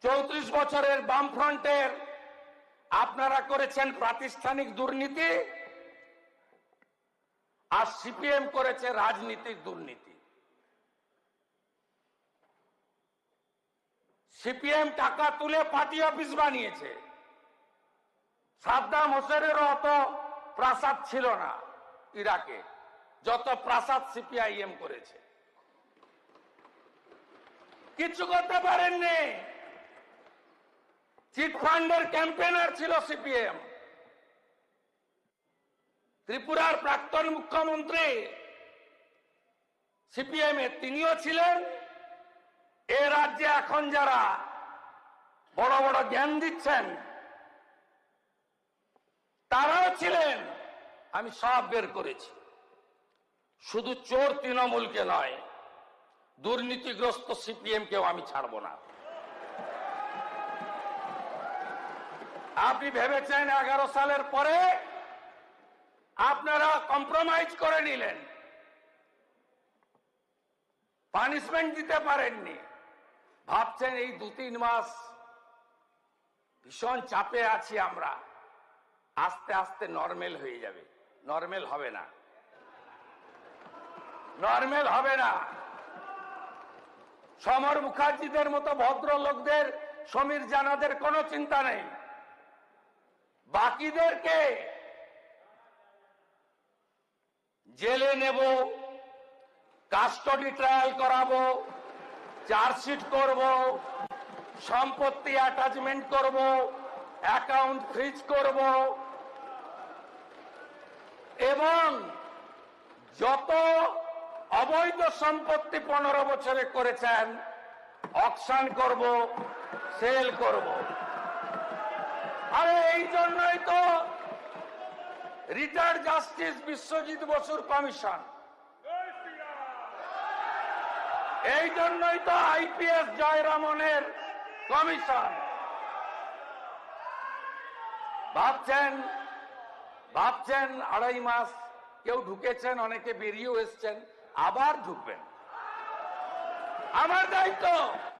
34 বছরের বামফ্রন্টের আপনারা করেছেন প্রাতিষ্ঠানিক দুর্নীতি, আর সিপিএম করেছে রাজনীতিক দুর্নীতি। সিপিএম টাকা তুলে পার্টি অফিস বানিয়েছে। সাদ্দাম হোসেনেরও অত প্রাসাদ ছিল না ইরাকে, যত প্রাসাদ সিপিআইএম করেছে। কিছু করতে পারেননি। চিটফান্ডের ক্যাম্পেনার ছিল সিপিএম। ত্রিপুরার প্রাক্তন মুখ্যমন্ত্রী সিপিএম এর, তিনিও ছিলেন। এ রাজ্যে এখন যারা বড় বড় জ্ঞান দিচ্ছেন তারাও ছিলেন। আমি সব বের করেছি। শুধু চোর তৃণমূলকে নয়, দুর্নীতিগ্রস্ত সিপিএম কেও আমি ছাড়ব না। আপনি ভেবেছেন 11 সালের পরে আপনারা কম্প্রোমাইজ করে নিলেন, পানিশমেন্ট দিতে পারেননি। ভাবছেন এই 2-3 মাস ভীষণ চাপে আছি আমরা, আস্তে আস্তে নরমাল হয়ে যাবে। নরমাল হবে না, নরমাল হবে না। সমর মুখার্জিদের মতো ভদ্রলোকদের, সমীর জানাদের কোনো চিন্তা নেই। বাকিদেরকে জেলে নেব, কাস্টডি ট্রায়াল করাবো, চার্জশিট করব, সম্পত্তি অ্যাটাচমেন্ট করব, অ্যাকাউন্ট ফ্রিজ করব, এবং যত অবৈধ সম্পত্তি 15 বছরে করেছেন অকশন করব, সেল করব। আরে এই জন্যই তো রিটায়ার্ড জাস্টিস বিশ্বজিৎ বসুর কমিশন, এই জন্যই তো আইপিএস জয়রামনের কমিশন। ভাবছেন 2.5 মাস কেউ ঢুকেছেন, অনেকে বেরিয়েও এসছেন, আবার ঢুকবেন। আমার দায়িত্ব